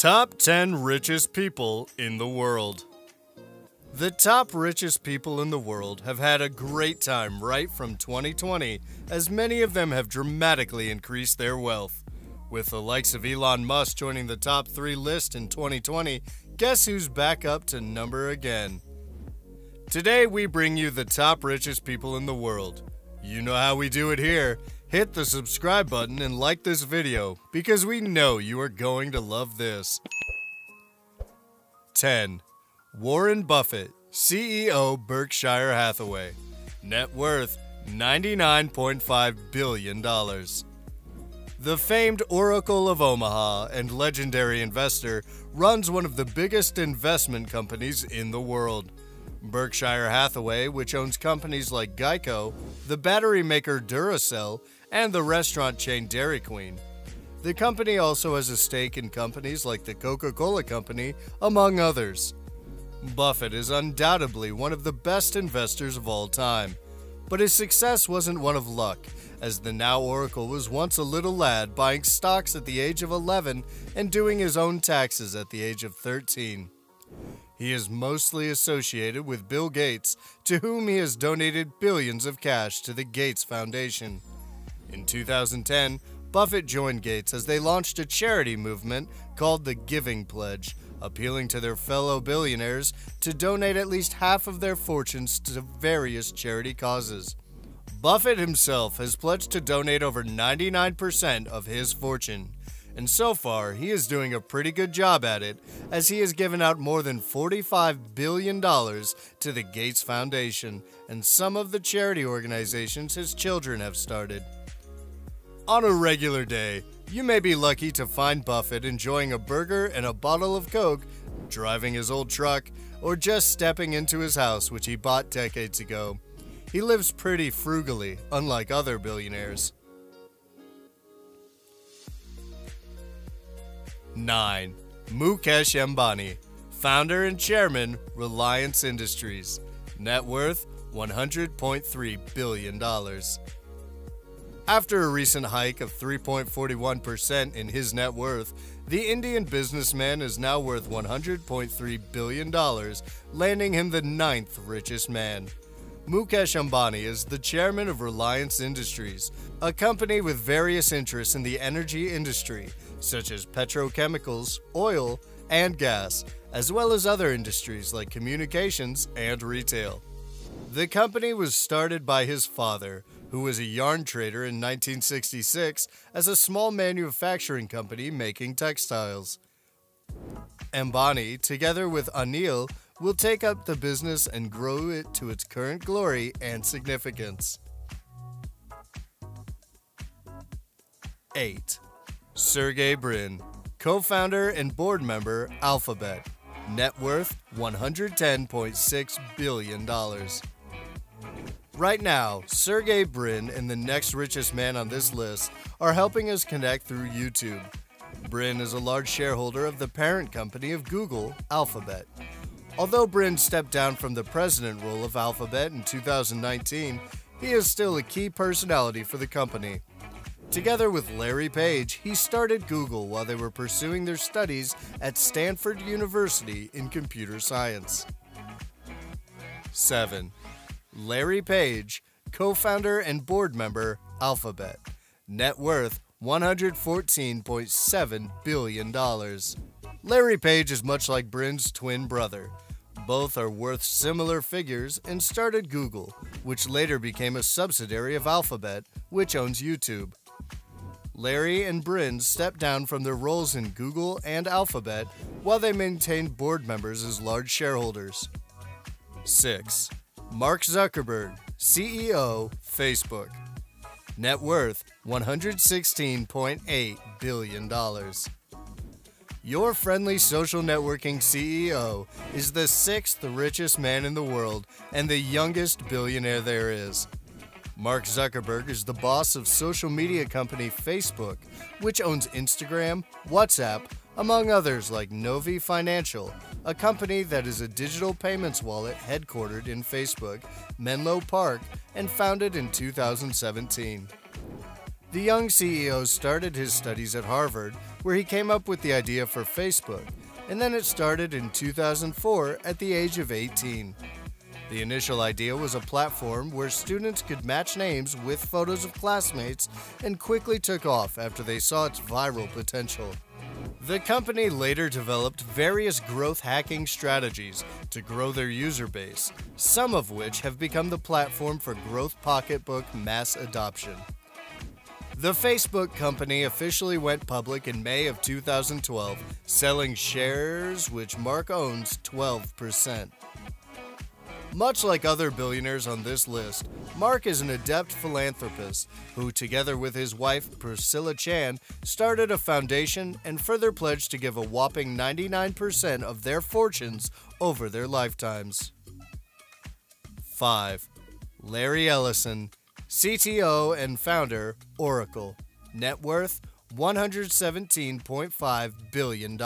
Top 10 Richest People in the World. The top richest people in the world have had a great time right from 2020, as many of them have dramatically increased their wealth. With the likes of Elon Musk joining the top 3 list in 2020, guess who's back up to number again? Today we bring you the top richest people in the world. You know how we do it here. Hit the subscribe button and like this video, because we know you are going to love this. 10. Warren Buffett, CEO, Berkshire Hathaway. Net worth $99.5 billion. The famed Oracle of Omaha and legendary investor runs one of the biggest investment companies in the world. Berkshire Hathaway, which owns companies like Geico, the battery maker Duracell, and the restaurant chain Dairy Queen. The company also has a stake in companies like the Coca-Cola Company, among others. Buffett is undoubtedly one of the best investors of all time, but his success wasn't one of luck, as the now Oracle was once a little lad buying stocks at the age of 11 and doing his own taxes at the age of 13. He is mostly associated with Bill Gates, to whom he has donated billions of cash to the Gates Foundation. In 2010, Buffett joined Gates as they launched a charity movement called the Giving Pledge, appealing to their fellow billionaires to donate at least half of their fortunes to various charity causes. Buffett himself has pledged to donate over 99% of his fortune, and so far he is doing a pretty good job at it, as he has given out more than $45 billion to the Gates Foundation and some of the charity organizations his children have started. On a regular day, you may be lucky to find Buffett enjoying a burger and a bottle of Coke, driving his old truck, or just stepping into his house which he bought decades ago. He lives pretty frugally, unlike other billionaires. 9. Mukesh Ambani, founder and chairman, Reliance Industries. Net worth $100.3 billion. After a recent hike of 3.41% in his net worth, the Indian businessman is now worth $100.3 billion, landing him the 9th richest man. Mukesh Ambani is the chairman of Reliance Industries, a company with various interests in the energy industry, such as petrochemicals, oil, and gas, as well as other industries like communications and retail. The company was started by his father, who was a yarn trader in 1966 as a small manufacturing company making textiles. Ambani, together with Anil, will take up the business and grow it to its current glory and significance. 8. Sergey Brin, co-founder and board member, Alphabet. Net worth $110.6 billion. Right now, Sergey Brin and the next richest man on this list are helping us connect through YouTube. Brin is a large shareholder of the parent company of Google, Alphabet. Although Brin stepped down from the president role of Alphabet in 2019, he is still a key personality for the company. Together with Larry Page, he started Google while they were pursuing their studies at Stanford University in computer science. 7. Larry Page, co-founder and board member, Alphabet. Net worth $114.7 billion. Larry Page is much like Brin's twin brother. Both are worth similar figures and started Google, which later became a subsidiary of Alphabet, which owns YouTube. Larry and Brin stepped down from their roles in Google and Alphabet while they maintained board members as large shareholders. 6. Mark Zuckerberg, CEO, Facebook. Net worth $116.8 billion. Your friendly social networking CEO is the 6th richest man in the world and the youngest billionaire there is. Mark Zuckerberg is the boss of social media company Facebook, which owns Instagram, WhatsApp, among others like Novi Financial, a company that is a digital payments wallet headquartered in Facebook, Menlo Park, and founded in 2017. The young CEO started his studies at Harvard, where he came up with the idea for Facebook, and then it started in 2004 at the age of 18. The initial idea was a platform where students could match names with photos of classmates and quickly took off after they saw its viral potential. The company later developed various growth hacking strategies to grow their user base, some of which have become the platform for growth pocketbook mass adoption. The Facebook company officially went public in May of 2012, selling shares which Mark owns 12%. Much like other billionaires on this list, Mark is an adept philanthropist who, together with his wife Priscilla Chan, started a foundation and further pledged to give a whopping 99% of their fortunes over their lifetimes. 5. Larry Ellison, CTO and founder, Oracle. Net worth $117.5 billion.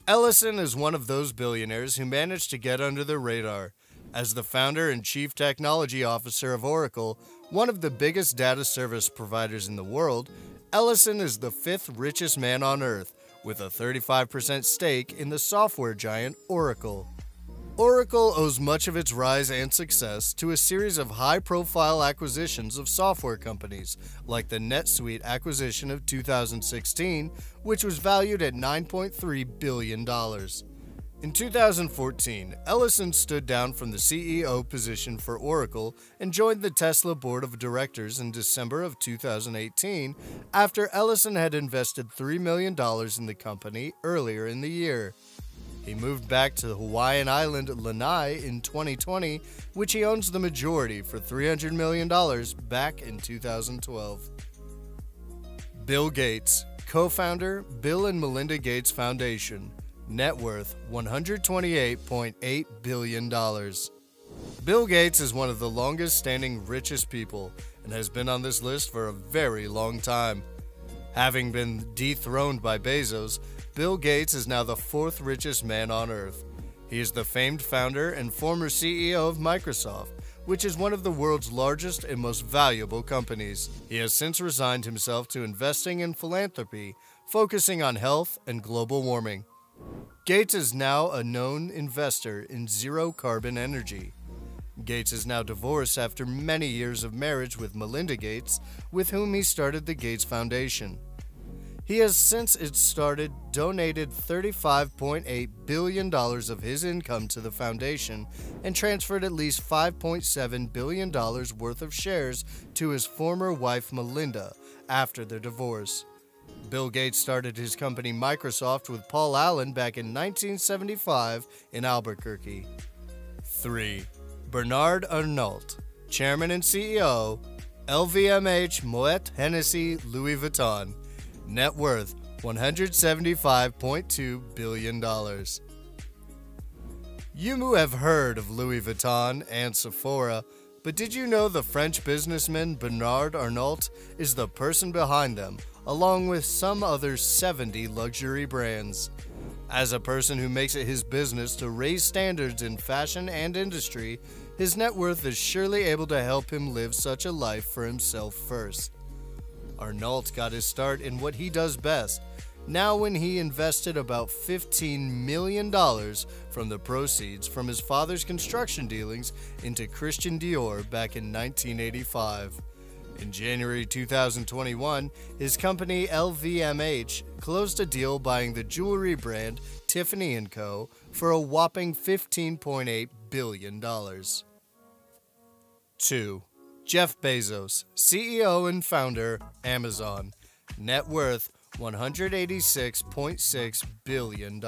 Ellison is one of those billionaires who managed to get under the radar. As the founder and chief technology officer of Oracle, one of the biggest data service providers in the world, Ellison is the 5th richest man on earth, with a 35% stake in the software giant Oracle. Oracle owes much of its rise and success to a series of high-profile acquisitions of software companies, like the NetSuite acquisition of 2016, which was valued at $9.3 billion. In 2014, Ellison stood down from the CEO position for Oracle and joined the Tesla board of directors in December of 2018 after Ellison had invested $3 million in the company earlier in the year. He moved back to the Hawaiian island Lanai in 2020, which he owns the majority for $300 million back in 2012. Bill Gates, co-founder, Bill and Melinda Gates Foundation. Net worth $128.8 billion. Bill Gates is one of the longest-standing richest people and has been on this list for a very long time. Having been dethroned by Bezos, Bill Gates is now the 4th richest man on earth. He is the famed founder and former CEO of Microsoft, which is one of the world's largest and most valuable companies. He has since resigned himself to investing in philanthropy, focusing on health and global warming. Gates is now a known investor in zero-carbon energy. Gates is now divorced after many years of marriage with Melinda Gates, with whom he started the Gates Foundation. He has, since it started, donated $35.8 billion of his income to the foundation and transferred at least $5.7 billion worth of shares to his former wife Melinda after their divorce. Bill Gates started his company Microsoft with Paul Allen back in 1975 in Albuquerque. 3. Bernard Arnault, Chairman and CEO, LVMH Moet Hennessy Louis Vuitton. Net worth $175.2 billion. You have heard of Louis Vuitton and Sephora, but did you know the French businessman Bernard Arnault is the person behind them, along with some other 70 luxury brands? As a person who makes it his business to raise standards in fashion and industry, his net worth is surely able to help him live such a life for himself first. Arnault got his start in what he does best, now when he invested about $15 million from the proceeds from his father's construction dealings into Christian Dior back in 1985. In January 2021, his company LVMH closed a deal buying the jewelry brand Tiffany & Co. for a whopping $15.8 billion. 2. Jeff Bezos, CEO and founder, Amazon. Net worth $186.6 billion.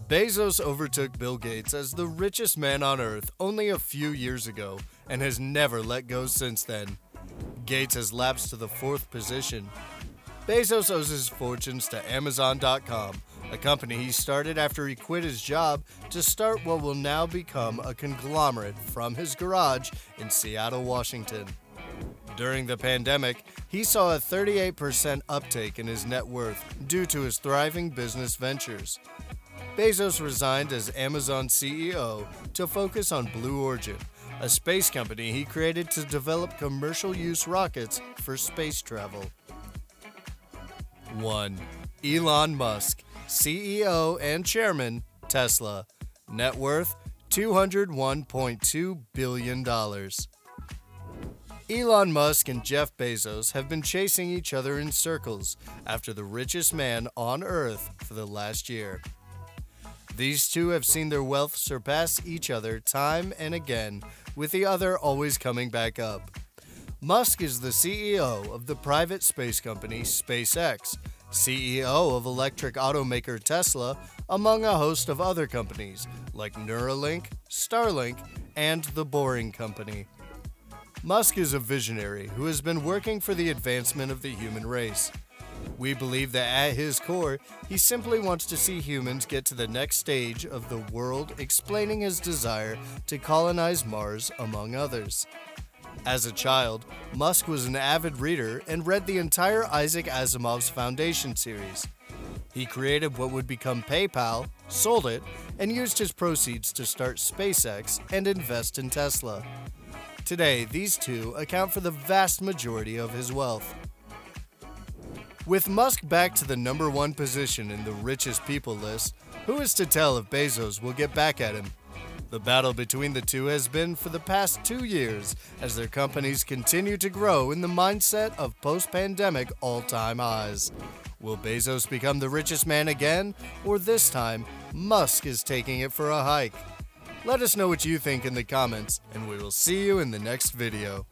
Bezos overtook Bill Gates as the richest man on earth only a few years ago and has never let go since then. Gates has lapsed to the 4th position. Bezos owes his fortunes to Amazon.com, a company he started after he quit his job to start what will now become a conglomerate from his garage in Seattle, Washington. During the pandemic, he saw a 38% uptake in his net worth due to his thriving business ventures. Bezos resigned as Amazon CEO to focus on Blue Origin, a space company he created to develop commercial use rockets for space travel. 1. Elon Musk, CEO and Chairman, Tesla. Net worth $201.2 billion. Elon Musk and Jeff Bezos have been chasing each other in circles after the richest man on Earth for the last year. These two have seen their wealth surpass each other time and again, with the other always coming back up. Musk is the CEO of the private space company SpaceX, CEO of electric automaker Tesla, among a host of other companies like Neuralink, Starlink, and The Boring Company. Musk is a visionary who has been working for the advancement of the human race. We believe that at his core, he simply wants to see humans get to the next stage of the world, explaining his desire to colonize Mars, among others. As a child, Musk was an avid reader and read the entire Isaac Asimov's Foundation series. He created what would become PayPal, sold it, and used his proceeds to start SpaceX and invest in Tesla. Today, these two account for the vast majority of his wealth. With Musk back to the #1 position in the richest people list, who is to tell if Bezos will get back at him? The battle between the two has been for the past 2 years as their companies continue to grow in the mindset of post-pandemic all-time highs. Will Bezos become the richest man again, or this time, Musk is taking it for a hike? Let us know what you think in the comments, and we will see you in the next video.